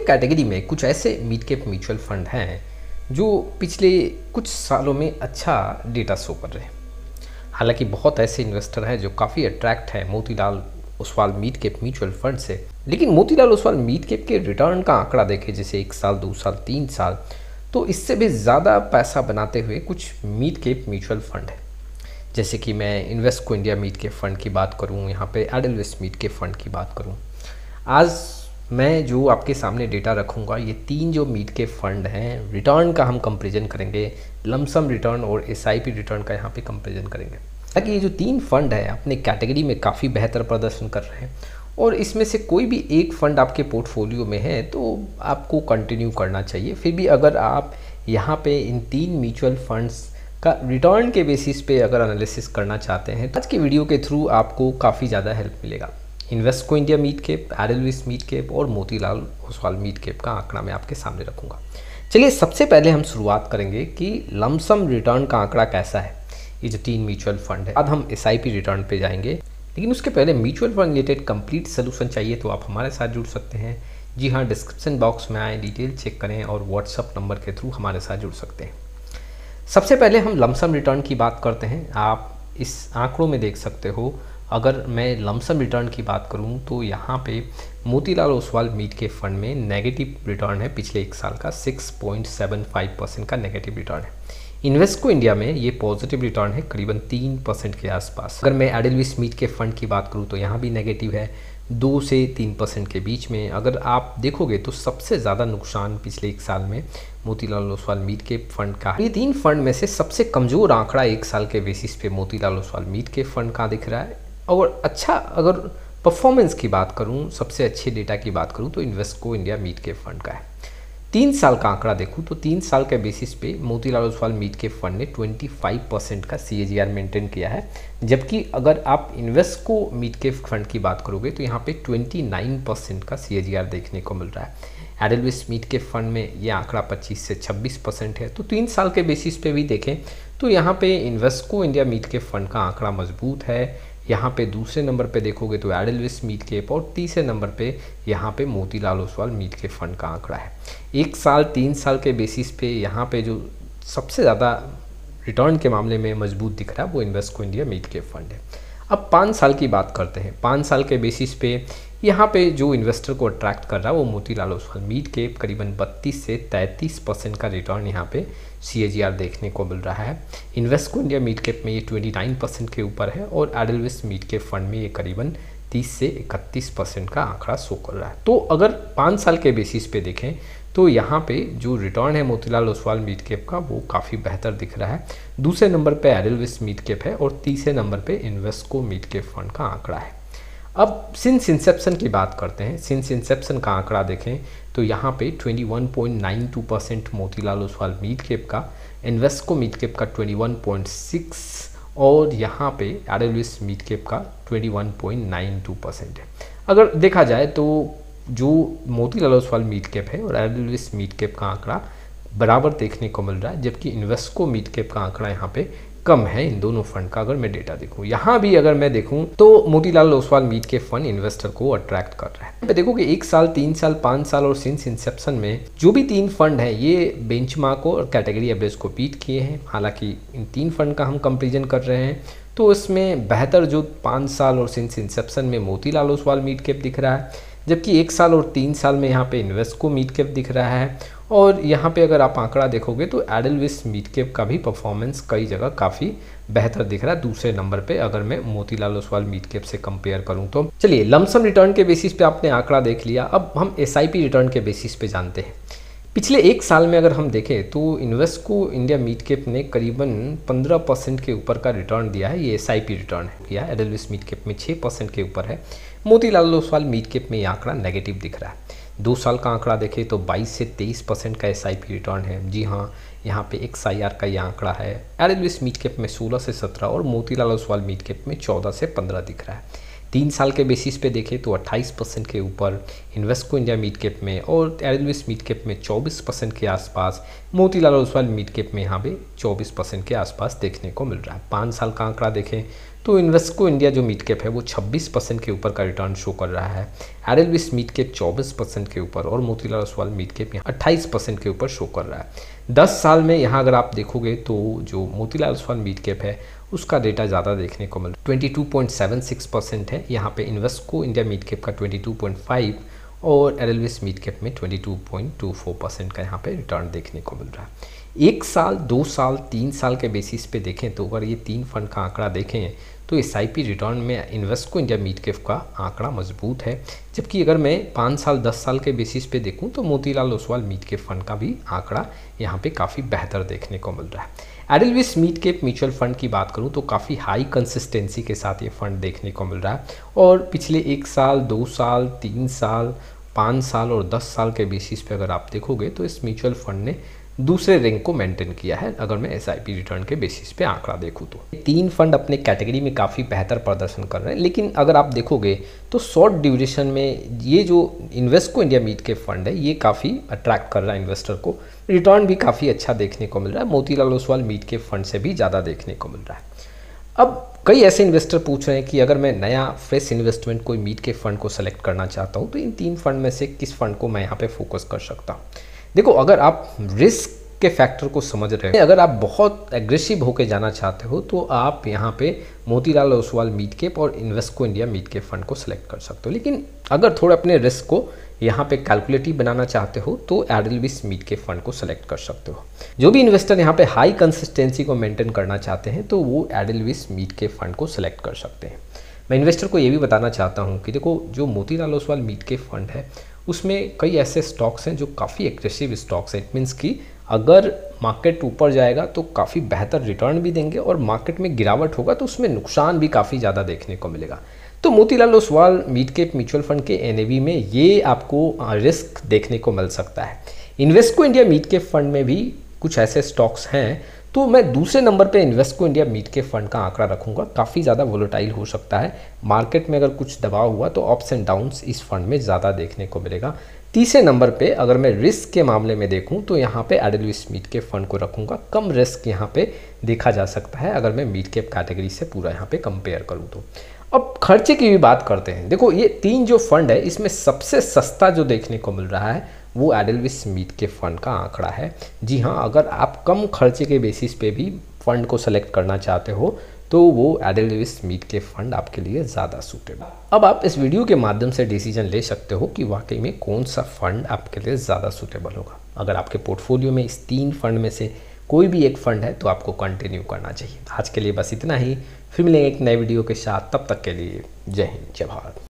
Category में कुछ ऐसे मिड कैप म्यूचुअल फंड हैं जो पिछले कुछ सालों में अच्छा डेटा शो कर रहे हैं। हालांकि बहुत ऐसे इन्वेस्टर हैं जो काफ़ी अट्रैक्ट है Motilal Oswal mid cap mutual fund से, लेकिन मोतीलाल ओसवाल मिड कैप के रिटर्न का आंकड़ा देखें, जैसे 1 साल 2 साल 3 साल, तो इससे भी ज़्यादा पैसा बनाते हुए कुछ मिड कैप म्यूचुअल फंड है। जैसे कि मैं इन्वेस्टको इंडिया मिड कैप फंड की बात करूँ, यहाँ पे एडेलवेस मिड कैप फंड की बात करूँ, आज मैं जो आपके सामने डेटा रखूँगा, ये 3 जो मिड कैप फंड हैं, रिटर्न का हम कंपैरिजन करेंगे, लमसम रिटर्न और एसआईपी रिटर्न का यहाँ पे कंपैरिजन करेंगे। ताकि ये जो 3 फंड है अपने कैटेगरी में काफ़ी बेहतर प्रदर्शन कर रहे हैं और इसमें से कोई भी एक फंड आपके पोर्टफोलियो में है तो आपको कंटिन्यू करना चाहिए। फिर भी अगर आप यहाँ पे इन 3 म्यूचुअल फंड्स का रिटर्न के बेसिस पे अगर एनालिसिस करना चाहते हैं तो आज की वीडियो के थ्रू आपको काफ़ी ज़्यादा हेल्प मिलेगा। Invesco India mid cap, Edelweiss mid cap और मोतीलाल ओसवाल मिड कैप का आंकड़ा मैं आपके सामने रखूँगा। चलिए सबसे पहले हम शुरुआत करेंगे कि लमसम रिटर्न का आंकड़ा कैसा है ये जो 3 म्यूचुअल फंड है। बाद हम एसआईपी रिटर्न पे जाएंगे, लेकिन उसके पहले mutual fund related complete solution चाहिए तो आप हमारे साथ जुड़ सकते हैं। जी हाँ, डिस्क्रिप्शन बॉक्स में आए, डिटेल चेक करें और व्हाट्सअप नंबर के थ्रू हमारे साथ जुड़ सकते हैं। सबसे पहले हम लमसम रिटर्न की बात करते हैं। आप इस आंकड़ों में देख सकते हो, अगर मैं लमसम रिटर्न की बात करूं तो यहाँ पे Motilal Oswal mid cap fund में नेगेटिव रिटर्न है पिछले 1 साल का, 6.75% का नेगेटिव रिटर्न है। इन्वेस्टको इंडिया में ये पॉजिटिव रिटर्न है करीबन 3% के आसपास। अगर मैं एडेलवेस मिड कैप फंड की बात करूँ तो यहाँ भी नेगेटिव है, 2 से 3% के बीच में। अगर आप देखोगे तो सबसे ज़्यादा नुकसान पिछले 1 साल में Motilal Oswal mid cap fund का। ये 3 फंड में से सबसे कमज़ोर आंकड़ा 1 साल के बेसिस पे Motilal Oswal mid cap fund का दिख रहा है। और अच्छा, अगर परफॉर्मेंस की बात करूं, सबसे अच्छे डेटा की बात करूं तो इन्वेस्टको इंडिया मिड कैप फंड का है। 3 साल का आंकड़ा देखूं तो 3 साल के बेसिस पे Motilal Oswal mid cap fund ने 25% का CAGR मेंटेन किया है, जबकि अगर आप इन्वेस्टको मिड कैप फंड की बात करोगे तो यहाँ पे 29% का CAGR देखने को मिल रहा है। एडेलवेस मिड कैप फंड में ये आंकड़ा 25 से 26% है। तो 3 साल के बेसिस पे भी देखें तो यहाँ पे इन्वेस्टको इंडिया मिड कैप फंड का आंकड़ा मजबूत है। यहाँ पे दूसरे नंबर पे देखोगे तो एडेलवेस मिड कैप और तीसरे नंबर पे यहाँ पे Motilal Oswal mid cap fund का आंकड़ा है। 1 साल 3 साल के बेसिस पे यहाँ पे जो सबसे ज़्यादा रिटर्न के मामले में मजबूत दिख रहा है वो इन्वेस्टको इंडिया मिड कैप फंड है। अब 5 साल की बात करते हैं। 5 साल के बेसिस पे यहाँ पे जो इन्वेस्टर को अट्रैक्ट कर रहा है वो मोतीलाल ओसवाल मिड कैप, करीबन 32 से 33% का रिटर्न यहाँ पे CAGR देखने को मिल रहा है। इन्वेस्टको इंडिया मिड कैप में ये 29% के ऊपर है और एडेलवेस मिड कैप फंड में ये करीबन 30 से 31% का आंकड़ा शो कर रहा है। तो अगर 5 साल के बेसिस पे देखें तो यहाँ पे जो रिटर्न है मोतीलाल ओसवाल मिड कैप का वो काफ़ी बेहतर दिख रहा है। दूसरे नंबर पे एडेलवेस मिड कैप है और तीसरे नंबर पे इन्वेस्टको मिड कैप फंड का आंकड़ा है। अब सिंस इंसेप्शन की बात करते हैं। सिंस इंसेप्शन का आंकड़ा देखें तो यहाँ पे 21.92% मोतीलाल ओसवाल मिड कैप का, इन्वेस्टको मिड कैप का 21.6 और यहाँ पे एडेलवेस मिड कैप का 21.92% है। अगर देखा जाए तो जो मोतीलाल ओसवाल मिड कैप है और एडेलवेस मिड कैप का आंकड़ा बराबर देखने को मिल रहा है, जबकि इन्वेस्टको मिड कैप का आंकड़ा यहाँ पे कम है इन दोनों फंड का। अगर मैं डेटा देखूं, यहाँ भी अगर मैं देखूं तो Motilal Oswal mid cap fund investor को अट्रैक्ट कर रहा है। देखो कि 1 साल 3 साल 5 साल और सिंस इंसेप्शन में जो भी 3 फंड हैं ये बेंचमार्क और कैटेगरी एवरेज को बीट किए हैं। हालांकि इन 3 फंड का हम कंपेरिजन कर रहे हैं तो इसमें बेहतर जो 5 साल और सिंस इंसेप्शन में मोतीलाल ओसवाल मिड कैप दिख रहा है, जबकि 1 साल और 3 साल में यहाँ पे इन्वेस्टको मिड कैप दिख रहा है। और यहाँ पे अगर आप आंकड़ा देखोगे तो एडेलवेस मिड कैप का भी परफॉर्मेंस कई जगह काफ़ी बेहतर दिख रहा है दूसरे नंबर पे, अगर मैं मोतीलाल ओसवाल मिड कैप से कंपेयर करूँ तो। चलिए, लमसम रिटर्न के बेसिस पे आपने आंकड़ा देख लिया। अब हम एसआईपी रिटर्न के बेसिस पे जानते हैं। पिछले 1 साल में अगर हम देखें तो इन्वेस्टको इंडिया मिड कैप ने करीबन 15% के ऊपर का रिटर्न दिया है। ये एसआईपी रिटर्न है किया। एडेलवेस मिड कैप में 6% के ऊपर है। मोतीलाल ओसवाल मिड कैप में ये आंकड़ा नेगेटिव दिख रहा है। 2 साल का आंकड़ा देखें तो 22 से 23% का एसआईपी रिटर्न है। जी हाँ, यहाँ पे XIR का ये आंकड़ा है। एडेलवेस मिड कैप में 16 से 17 और मोतीलाल ओसवाल मिड कैप में 14 से 15 दिख रहा है। 3 साल के बेसिस पे देखें तो 28% के ऊपर इन्वेस्टको इंडिया मिड कैप में और एडेलवेस मिड कैप में 24% के आसपास, मोतीलाल ओसवाल मिड कैप में यहाँ पे 24% के आसपास देखने को मिल रहा है। 5 साल का आंकड़ा देखें तो इन्वेस्को इंडिया जो मिड कैप है वो 26% के ऊपर का रिटर्न शो कर रहा है। एडेलविस मिड कैप 24% के ऊपर और मोतीलाल ओसवाल मिड कैप यहाँ 28% के ऊपर शो कर रहा है। 10 साल में यहाँ अगर आप देखोगे तो जो मोतीलाल ओसवाल मिड कैप है उसका डेटा ज़्यादा देखने को मिल रहा है, 22.76% है। यहाँ पे इन्वेस्को इंडिया मिड कैप का 22.5 और एडेलविस मिड कैप में 22.24% का यहाँ पे रिटर्न देखने को मिल रहा है। 1 साल, 2 साल, 3 साल के बेसिस पे देखें तो अगर ये 3 फंड का आंकड़ा देखें तो SIP रिटर्न में इन्वेस्को इंडिया मिड कैप का आंकड़ा मजबूत है, जबकि अगर मैं 5 साल 10 साल के बेसिस पे देखूं तो Motilal Oswal mid cap fund का भी आंकड़ा यहाँ पे काफ़ी बेहतर देखने को मिल रहा है। एडेलविस मिड कैप म्यूचुअल फंड की बात करूं तो काफ़ी हाई कंसिस्टेंसी के साथ ये फंड देखने को मिल रहा है और पिछले 1 साल, 2 साल, 3 साल, 5 साल और 10 साल के बेसिस पे अगर आप देखोगे तो इस म्यूचुअल फंड ने दूसरे रैंक को मेंटेन किया है अगर मैं SIP रिटर्न के बेसिस पे आंकड़ा देखूं तो। 3 फंड अपने कैटेगरी में काफ़ी बेहतर प्रदर्शन कर रहे हैं, लेकिन अगर आप देखोगे तो शॉर्ट ड्यूरेशन में ये जो Invesco India mid cap fund है ये काफ़ी अट्रैक्ट कर रहा है इन्वेस्टर को, रिटर्न भी काफ़ी अच्छा देखने को मिल रहा है, Motilal Oswal mid cap fund से भी ज़्यादा देखने को मिल रहा है। अब कई ऐसे इन्वेस्टर पूछ रहे हैं कि अगर मैं नया फ्रेश इन्वेस्टमेंट कोई मिड कैप फंड को सेलेक्ट करना चाहता हूँ तो इन 3 फंड में से किस फंड को मैं यहाँ पे फोकस कर सकता हूँ। देखो, अगर आप रिस्क के फैक्टर को समझ रहे हो, अगर आप बहुत एग्रेसिव होकर जाना चाहते हो तो आप यहाँ पे मोतीलाल ओसवाल मिड कैप और Invesco India mid cap fund को सिलेक्ट कर सकते हो। लेकिन अगर थोड़ा अपने रिस्क को यहाँ पे कैलकुलेटिव बनाना चाहते हो तो एडेलविस मिड कैप फंड को सिलेक्ट कर सकते हो। जो भी इन्वेस्टर यहाँ पे हाई कंसिस्टेंसी को मेंटेन करना चाहते हैं तो वो एडेलविस मिड कैप फंड को सिलेक्ट कर सकते हैं। मैं इन्वेस्टर को ये भी बताना चाहता हूँ कि देखो, जो Motilal Oswal mid cap fund है उसमें कई ऐसे स्टॉक्स हैं जो काफ़ी एग्रेसिव स्टॉक्स हैं। इट मीन्स कि अगर मार्केट ऊपर जाएगा तो काफ़ी बेहतर रिटर्न भी देंगे और मार्केट में गिरावट होगा तो उसमें नुकसान भी काफ़ी ज़्यादा देखने को मिलेगा। तो Motilal Oswal mid cap mutual fund के NAV में ये आपको रिस्क देखने को मिल सकता है। Invesco India mid cap fund में भी कुछ ऐसे स्टॉक्स हैं, तो मैं दूसरे नंबर पे Invesco India mid cap fund का आंकड़ा रखूंगा। काफ़ी ज़्यादा वोलेटाइल हो सकता है, मार्केट में अगर कुछ दबाव हुआ तो अप्स एंड डाउन्स इस फंड में ज़्यादा देखने को मिलेगा। तीसरे नंबर पे अगर मैं रिस्क के मामले में देखूं तो यहाँ पे एडेलविस मिड कैप फंड को रखूंगा। कम रिस्क यहाँ पे देखा जा सकता है अगर मैं मिड कैप कैटेगरी से पूरा यहाँ पे कंपेयर करूँ तो। अब खर्चे की भी बात करते हैं। देखो, ये 3 जो फंड है इसमें सबसे सस्ता जो देखने को मिल रहा है वो एडेलविस मिड कैप फंड का आंकड़ा है। जी हाँ, अगर आप कम खर्चे के बेसिस पे भी फंड को सेलेक्ट करना चाहते हो तो वो एडेलविस मिड कैप फंड आपके लिए ज़्यादा सूटेबल। अब आप इस वीडियो के माध्यम से डिसीजन ले सकते हो कि वाकई में कौन सा फंड आपके लिए ज़्यादा सूटेबल होगा। अगर आपके पोर्टफोलियो में इस 3 फंड में से कोई भी एक फंड है तो आपको कंटिन्यू करना चाहिए। आज के लिए बस इतना ही, फिर मिलेंगे एक नए वीडियो के साथ। तब तक के लिए जय हिंद, जय भारत।